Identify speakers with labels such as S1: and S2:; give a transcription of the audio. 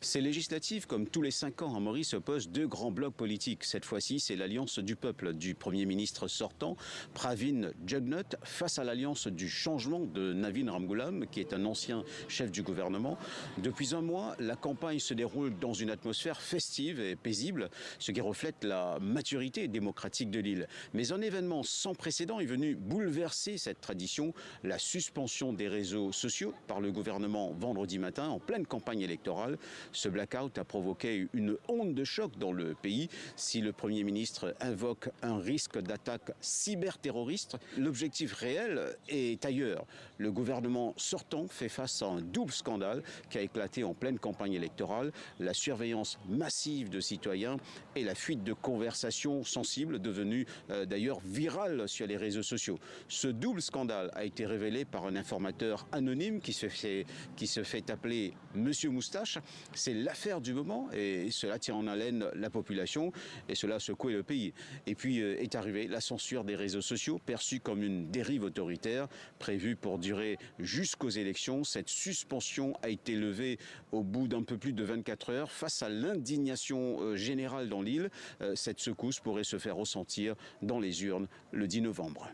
S1: Ces législatives, comme tous les 5 ans à Maurice, opposent deux grands blocs politiques. Cette fois-ci, c'est l'alliance du peuple du Premier ministre sortant, Pravin Jugnauth, face à l'alliance du changement de Navin Ramgoolam, qui est un ancien chef du gouvernement. Depuis un mois, la campagne se déroule dans une atmosphère festive et paisible, ce qui reflète la maturité démocratique de l'île. Mais un événement sans précédent est venu bouleverser cette tradition, la suspension des réseaux sociaux par le gouvernement vendredi matin en pleine campagne électorale. Ce blackout a provoqué une onde de choc dans le pays. Si le Premier ministre invoque un risque d'attaque cyberterroriste, l'objectif réel est ailleurs. Le gouvernement sortant fait face à un double scandale qui a éclaté en pleine campagne électorale, la surveillance massive de citoyens et la fuite de conversations sensibles devenues d'ailleurs virales sur les réseaux sociaux. Ce double scandale a été révélé par un informateur anonyme qui se fait appeler Monsieur Moustache. C'est l'affaire du moment et cela tient en haleine la population et cela secoue le pays. Et puis est arrivée la censure des réseaux sociaux, perçue comme une dérive autoritaire, prévue pour durer jusqu'aux élections. Cette suspension a été levée au bout d'un peu plus de 24 heures face à l'indignation générale dans l'île. Cette secousse pourrait se faire ressentir dans les urnes le 10 novembre.